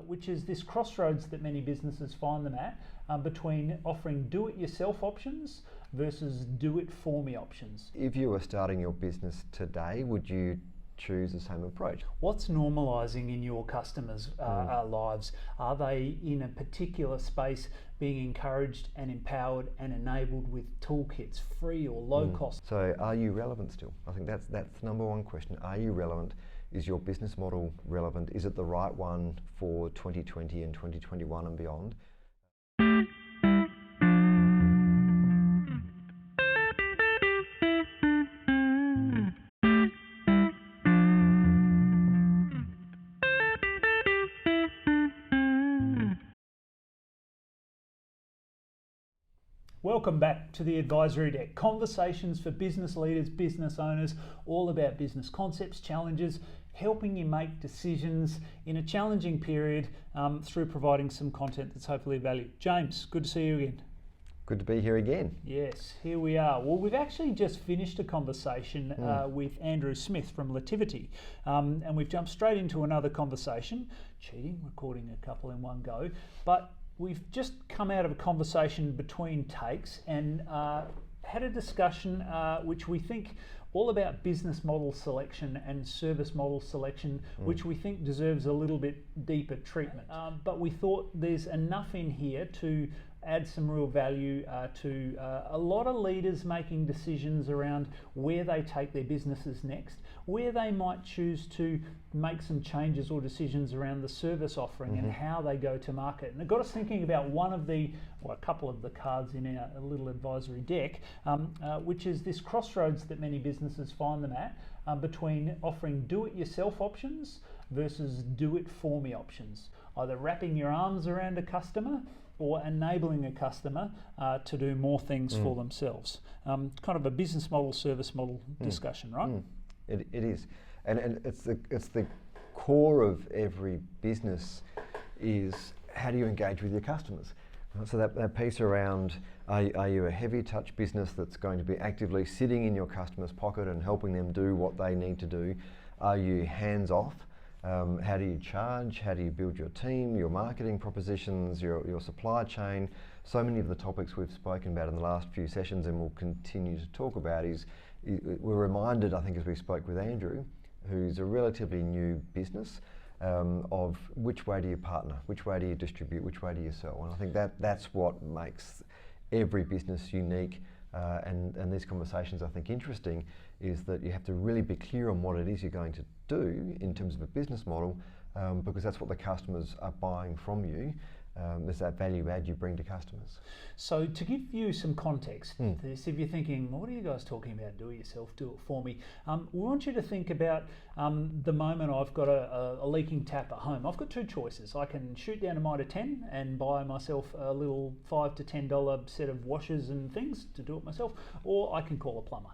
which is this crossroads that many businesses find them at between offering do-it-yourself options versus do-it-for-me options. If you were starting your business today, would you choose the same approach? What's normalising in your customers' lives? Are they in a particular space being encouraged and empowered and enabled with toolkits, free or low cost? So are you relevant still? I think that's the number one question. Are you relevant? Is your business model relevant? Is it the right one for 2020 and 2021 and beyond? Welcome back to the Advisory Deck. Conversations for business leaders, business owners, all about business concepts, challenges, helping you make decisions in a challenging period through providing some content that's hopefully of value. James, good to see you again. Good to be here again. Yes, here we are. Well, we've actually just finished a conversation with Andrew Smith from LITIVITY, and we've jumped straight into another conversation. Cheating, recording a couple in one go, but we've just come out of a conversation between takes and had a discussion which we think all about business model selection and service model selection, which we think deserves a little bit deeper treatment. But we thought there's enough in here to add some real value to a lot of leaders making decisions around where they take their businesses next, where they might choose to make some changes or decisions around the service offering and how they go to market. And it got us thinking about a couple of the cards in our little advisory deck, which is this crossroads that many businesses find them at between offering do-it-yourself options versus do-it-for-me options, either wrapping your arms around a customer or enabling a customer to do more things for themselves. Kind of a business model, service model discussion, right? It is, and it's the core of every business is how do you engage with your customers? So that piece around are you a heavy touch business that's going to be actively sitting in your customer's pocket and helping them do what they need to do? Are you hands off? How do you charge? How do you build your team, your marketing propositions, your supply chain? So many of the topics we've spoken about in the last few sessions and will continue to talk about we're reminded, I think, as we spoke with Andrew, who's a relatively new business, of which way do you partner, which way do you distribute, which way do you sell? And I think that's what makes every business unique. And these conversations, I think, interesting, is that you have to really be clear on what it is you're going to do in terms of a business model, because that's what the customers are buying from you. There's that value add you bring to customers. So to give you some context, this, if you're thinking, what are you guys talking about? Do it yourself, do it for me. We want you to think about the moment I've got a leaking tap at home. I've got two choices. I can shoot down a Mitre 10 and buy myself a little $5 to $10 set of washers and things to do it myself, or I can call a plumber.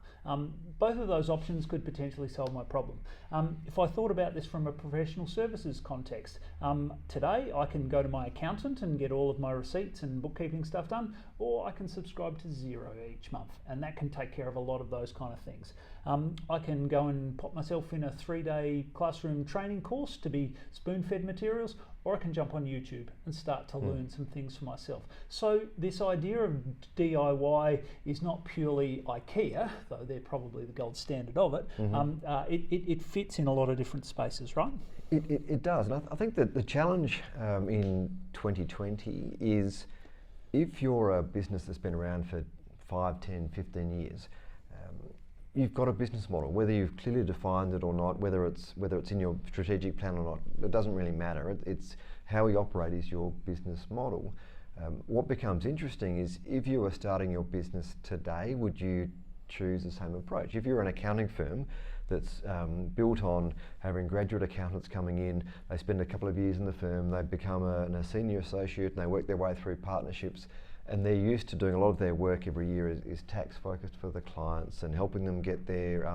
Both of those options could potentially solve my problem. If I thought about this from a professional services context, today I can go to my accountant and get all of my receipts and bookkeeping stuff done, or I can subscribe to Xero each month, and that can take care of a lot of those kind of things. I can go and pop myself in a 3-day classroom training course to be spoon-fed materials, or I can jump on YouTube and start to learn some things for myself. So this idea of DIY is not purely IKEA, though they're probably the gold standard of it. It fits in a lot of different spaces, right? It does, and I think that the challenge in 2020 is if you're a business that's been around for 5, 10, 15 years, you've got a business model, whether you've clearly defined it or not, whether it's in your strategic plan or not, it doesn't really matter. It's how we operate is your business model. What becomes interesting is if you were starting your business today, would you choose the same approach? If you're an accounting firm that's built on having graduate accountants coming in, they spend a couple of years in the firm, they become a senior associate, and they work their way through partnerships, and they're used to doing a lot of their work every year is tax focused for the clients and helping them get their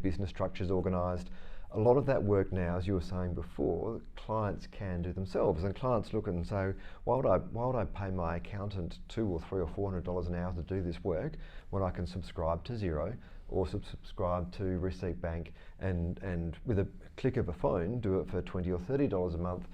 business structures organised. A lot of that work now, as you were saying before, clients can do themselves, and clients look and say, why would I pay my accountant $200 or $300 or $400 an hour to do this work when I can subscribe to Xero or subscribe to ReceiptBank and with a click of a phone do it for $20 or $30 a month?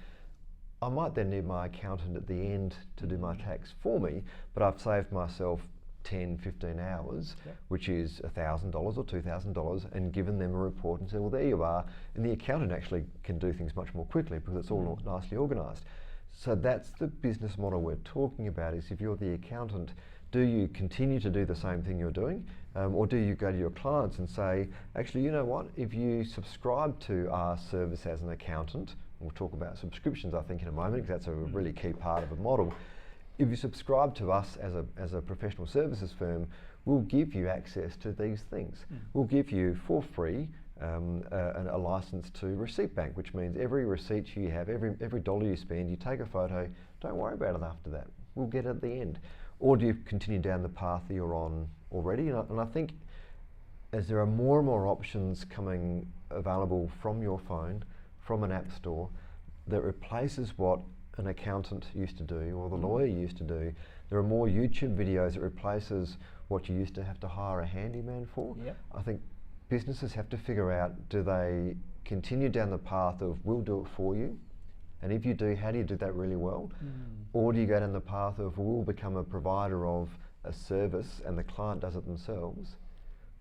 I might then need my accountant at the end to do my tax for me, but I've saved myself 10, 15 hours, which is $1,000 or $2,000, and given them a report and said, well, there you are. And the accountant actually can do things much more quickly because it's all nicely organised. So that's the business model we're talking about, is if you're the accountant, do you continue to do the same thing you're doing? Or do you go to your clients and say, actually, you know what, if you subscribe to our service as an accountant, we'll talk about subscriptions, I think, in a moment, because that's a really key part of the model. If you subscribe to us as a professional services firm, we'll give you access to these things. We'll give you for free a license to ReceiptBank, which means every receipt you have, every dollar you spend, you take a photo, don't worry about it after that. We'll get it at the end. Or do you continue down the path that you're on already? And I think as there are more and more options coming available from your phone, from an app store, that replaces what an accountant used to do or the lawyer used to do. There are more YouTube videos that replaces what you used to have to hire a handyman for. I think businesses have to figure out, do they continue down the path of we'll do it for you? And if you do, how do you do that really well? Or do you go down the path of we'll become a provider of a service and the client does it themselves?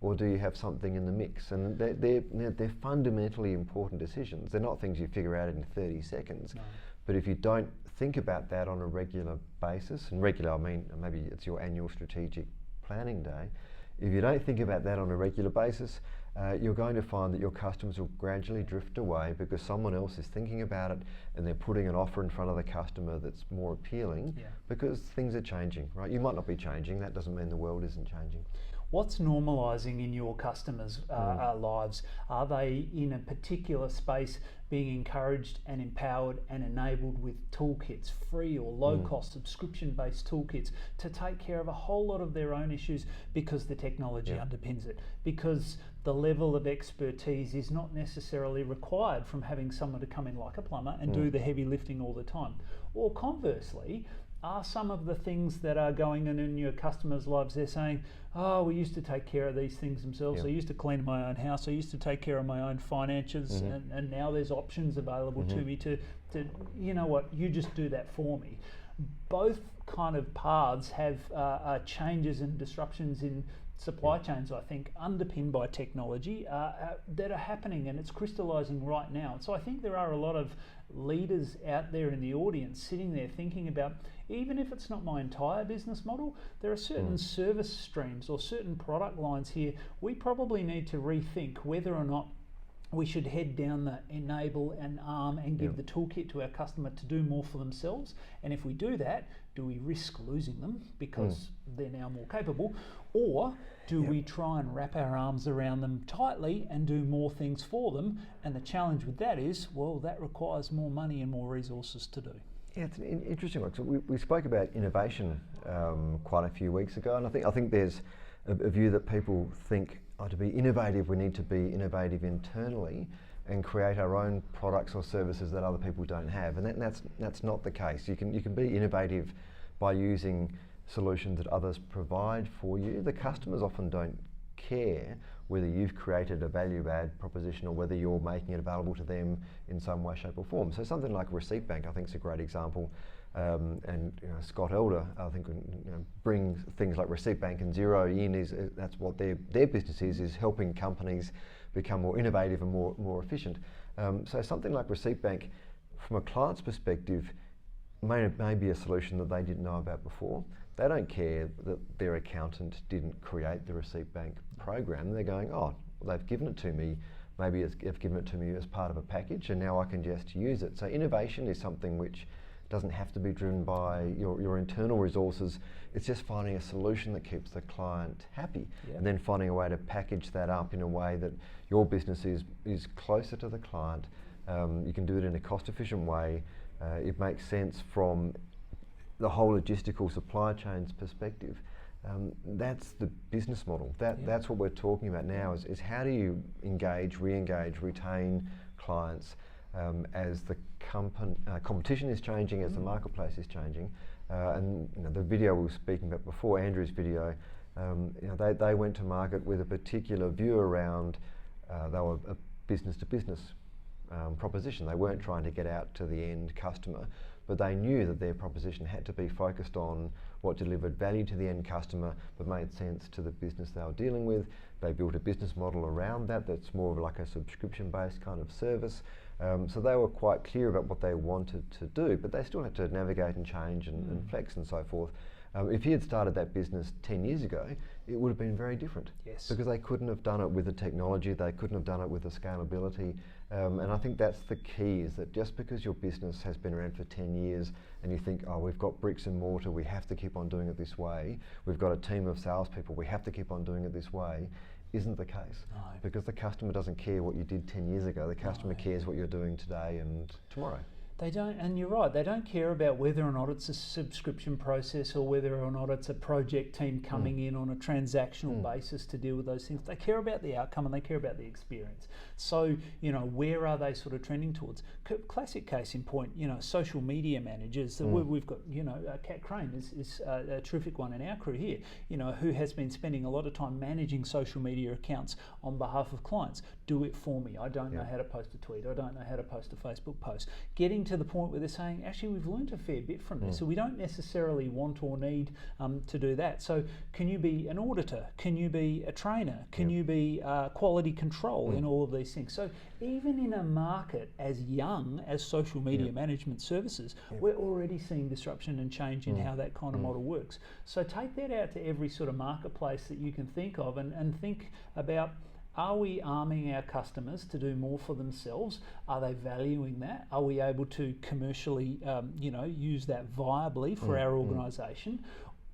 Or do you have something in the mix? And they're fundamentally important decisions. They're not things you figure out in 30 seconds. But if you don't think about that on a regular basis, and regular I mean maybe it's your annual strategic planning day, if you don't think about that on a regular basis, you're going to find that your customers will gradually drift away because someone else is thinking about it and they're putting an offer in front of the customer that's more appealing because things are changing, right? You might not be changing, that doesn't mean the world isn't changing. What's normalising in your customers' lives? Are they in a particular space being encouraged and empowered and enabled with toolkits, free or low-cost subscription-based toolkits to take care of a whole lot of their own issues because the technology underpins it, because the level of expertise is not necessarily required from having someone to come in like a plumber and do the heavy lifting all the time? Or conversely, are some of the things that are going on in your customers' lives, they're saying, oh, we used to take care of these things themselves. I used to clean my own house. I used to take care of my own finances. And now there's options available to me to, you know what, you just do that for me. Both kind of paths have changes and disruptions in supply chains, I think, underpinned by technology that are happening, and it's crystallising right now. And so I think there are a lot of leaders out there in the audience sitting there thinking about, even if it's not my entire business model, there are certain service streams or certain product lines here we probably need to rethink whether or not we should head down the enable and arm and give the toolkit to our customer to do more for themselves. And if we do that, do we risk losing them because they're now more capable? Or do we try and wrap our arms around them tightly and do more things for them? And the challenge with that is, well, that requires more money and more resources to do. Yeah, it's an interesting one. So we spoke about innovation quite a few weeks ago, and I think there's a view that people think, to be innovative, we need to be innovative internally and create our own products or services that other people don't have, and that's not the case. You can be innovative by using solutions that others provide for you. The customers often don't care whether you've created a value add proposition or whether you're making it available to them in some way, shape or form. So something like ReceiptBank I think is a great example. And Scott Elder, I think, brings things like ReceiptBank and Xero in. That's what their business is helping companies become more innovative and more efficient. So something like ReceiptBank, from a client's perspective, may be a solution that they didn't know about before. They don't care that their accountant didn't create the ReceiptBank program. They're going, oh, they've given it to me. Maybe they've given it to me as part of a package, and now I can just use it. So innovation is something which doesn't have to be driven by your internal resources. It's just finding a solution that keeps the client happy, and then finding a way to package that up in a way that your business is closer to the client. You can do it in a cost-efficient way. It makes sense from the whole logistical supply chains perspective. That's the business model. That's what we're talking about now is how do you engage, re-engage, retain clients as the competition is changing, as the marketplace is changing. And the video we were speaking about before, Andrew's video, they went to market with a particular view around, they were a business to business proposition. They weren't trying to get out to the end customer, but they knew that their proposition had to be focused on what delivered value to the end customer but made sense to the business they were dealing with. They built a business model around that that's more of like a subscription-based kind of service. So they were quite clear about what they wanted to do, but they still had to navigate and change and flex and so forth. If he had started that business 10 years ago, it would have been very different. Yes. Because they couldn't have done it with the technology, they couldn't have done it with the scalability. And I think that's the key, is that just because your business has been around for 10 years and you think, oh, we've got bricks and mortar, we have to keep on doing it this way, we've got a team of salespeople, we have to keep on doing it this way, isn't the case. No. Because the customer doesn't care what you did 10 years ago, the customer cares what you're doing today and tomorrow. They don't, and you're right, they don't care about whether or not it's a subscription process or whether or not it's a project team coming in on a transactional basis to deal with those things. They care about the outcome and they care about the experience. So, where are they sort of trending towards? Classic case in point, social media managers. We've got, Kat Crane is a terrific one in our crew here, who has been spending a lot of time managing social media accounts on behalf of clients. Do it for me. I don't know how to post a tweet. I don't know how to post a Facebook post. Getting to the point where they're saying, actually, we've learned a fair bit from this, so we don't necessarily want or need to do that. So can you be an auditor? Can you be a trainer? Can you be quality control in all of these things? So even in a market as young as social media management services, we're already seeing disruption and change in how that kind of model works. So take that out to every sort of marketplace that you can think of and think about, are we arming our customers to do more for themselves? Are they valuing that? Are we able to commercially, use that viably for our organisation?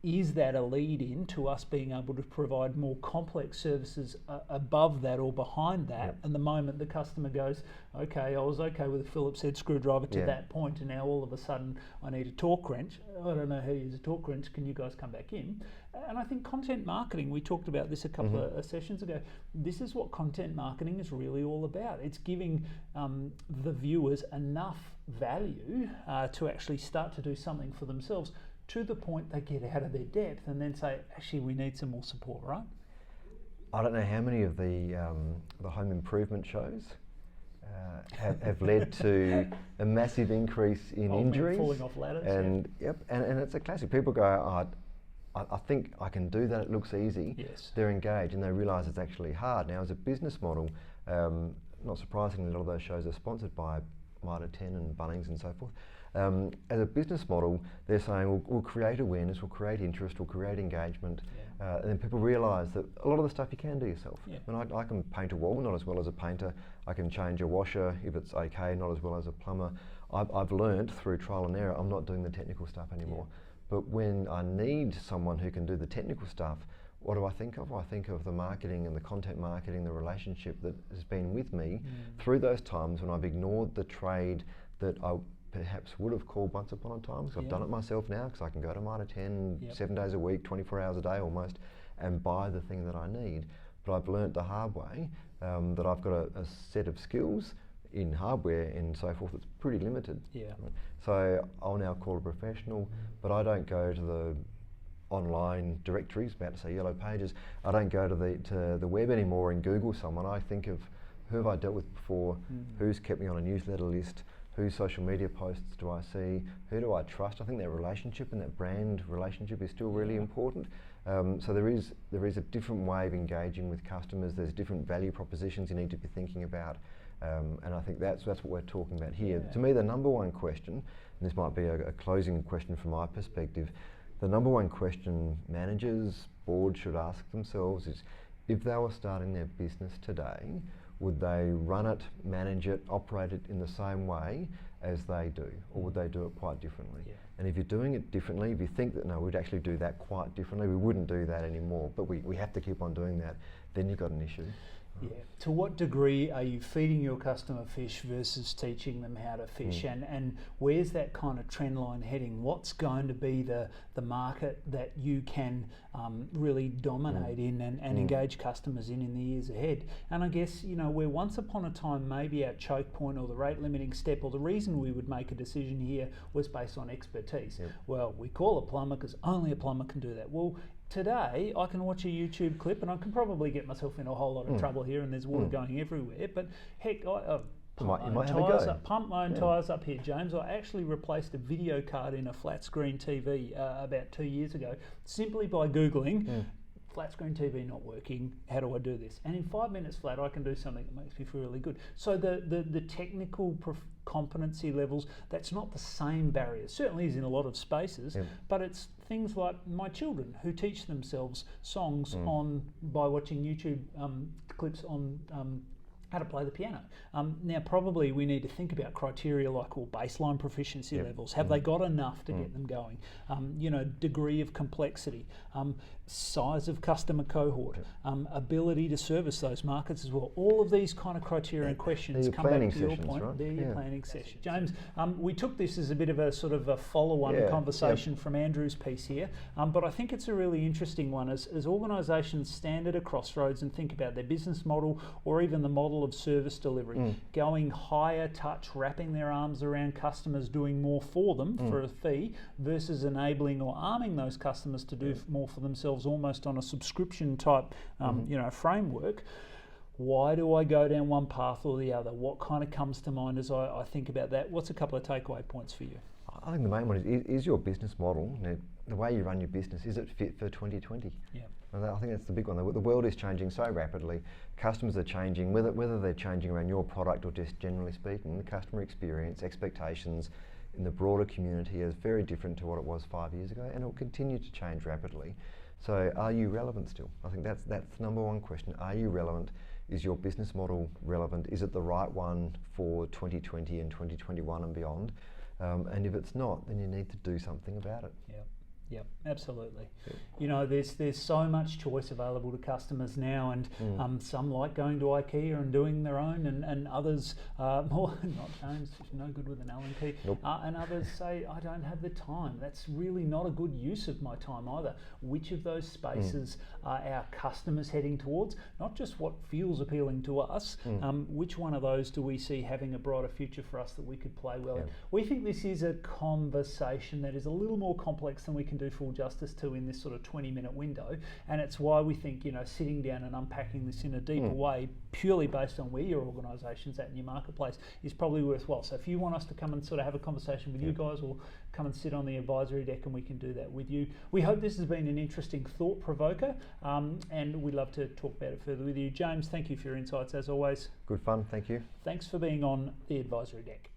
Is that a lead in to us being able to provide more complex services above that or behind that? And the moment the customer goes, okay, I was okay with a Phillips head screwdriver to that point, and now all of a sudden I need a torque wrench. I don't know how to use a torque wrench. Can you guys come back in? And I think content marketing, we talked about this a couple of sessions ago. This is what content marketing is really all about. It's giving the viewers enough value to actually start to do something for themselves, to the point they get out of their depth and then say, actually, we need some more support, right? I don't know how many of the home improvement shows have led to a massive increase in injuries. Falling off ladders. And and it's a classic. People go, I think I can do that, it looks easy. Yes. They're engaged and they realise it's actually hard. Now, as a business model, not surprisingly, a lot of those shows are sponsored by Mitre 10 and Bunnings and so forth. As a business model, they're saying we'll create awareness, we'll create interest, we'll create engagement, and then people realise that a lot of the stuff you can do yourself. And I can paint a wall, not as well as a painter. I can change a washer if it's okay, not as well as a plumber. I've learned through trial and error, I'm not doing the technical stuff anymore. But when I need someone who can do the technical stuff, what do I think of? I think of the marketing and the content marketing, the relationship that has been with me through those times when I've ignored the trade that I perhaps would have called once upon a time, because I've done it myself now, because I can go to Mitre 10 7 days a week, 24 hours a day almost, and buy the thing that I need. But I've learnt the hard way that I've got a set of skills in hardware and so forth that's pretty limited. So I'll now call a professional, but I don't go to the online directories, about to say Yellow Pages. I don't go to the web anymore and Google someone. I think of who have I dealt with before, who's kept me on a newsletter list, whose social media posts do I see, who do I trust. I think that relationship and that brand relationship is still really important. So there is a different way of engaging with customers. There's different value propositions you need to be thinking about. And I think that's what we're talking about here. To me, the number one question, and this might be a closing question from my perspective, the number one question managers, boards should ask themselves is, if they were starting their business today, would they run it, manage it, operate it in the same way as they do, or would they do it quite differently? And if you're doing it differently, if you think that, no, we'd actually do that quite differently, we wouldn't do that anymore, but we have to keep on doing that, then you've got an issue. To what degree are you feeding your customer fish versus teaching them how to fish? And where's that kind of trend line heading? What's going to be the market that you can really dominate in and engage customers in the years ahead? And I guess, where once upon a time maybe our choke point or the rate limiting step or the reason we would make a decision here was based on expertise. Well, we call a plumber because only a plumber can do that. Well, today, I can watch a YouTube clip and I can probably get myself in a whole lot of trouble here and there's water going everywhere, but heck, You might have a go. Pump my own tyres up here, James. I actually replaced a video card in a flat screen TV about 2 years ago, simply by Googling flat screen TV not working, how do I do this? And in 5 minutes flat, I can do something that makes me feel really good. So the technical competency levels, that's not the same barrier. Certainly is in a lot of spaces, but it's things like my children who teach themselves songs by watching YouTube clips on how to play the piano. Now, probably we need to think about criteria like baseline proficiency levels. Have they got enough to get them going? Degree of complexity, size of customer cohort, ability to service those markets as well. All of these kind of criteria and questions come back to your point. Right? They're your planning session. James, we took this as a bit of a sort of a follow-on conversation from Andrew's piece here, but I think it's a really interesting one as organisations stand at a crossroads and think about their business model or even the model of service delivery, going higher touch, wrapping their arms around customers, doing more for them for a fee versus enabling or arming those customers to do more for themselves almost on a subscription type framework. Why do I go down one path or the other? What kind of comes to mind as I think about that? What's a couple of takeaway points for you? I think the main one is your business model, the way you run your business, is it fit for 2020? Yeah. And I think that's the big one. The world is changing so rapidly. Customers are changing, whether they're changing around your product or just generally speaking, the customer experience, expectations in the broader community is very different to what it was 5 years ago, and it will continue to change rapidly. So are you relevant still? I think that's the number one question. Are you relevant? Is your business model relevant? Is it the right one for 2020 and 2021 and beyond? And if it's not, then you need to do something about it. Yep, absolutely. Yep. There's so much choice available to customers now, and some like going to IKEA and doing their own, and others more not James, no good with an Allen key. Nope. And others say I don't have the time. That's really not a good use of my time either. Which of those spaces are our customers heading towards? Not just what feels appealing to us. Which one of those do we see having a brighter future for us that we could play well in? We think this is a conversation that is a little more complex than we can do full justice to in this sort of 20-minute window, and it's why we think sitting down and unpacking this in a deeper way, purely based on where your organisation's at in your marketplace, is probably worthwhile. So if you want us to come and sort of have a conversation with you guys, or come and sit on the advisory deck and we can do that with you. We hope this has been an interesting thought provoker, and we'd love to talk about it further with you. James, thank you for your insights as always. Good fun, thank you. Thanks for being on the advisory deck.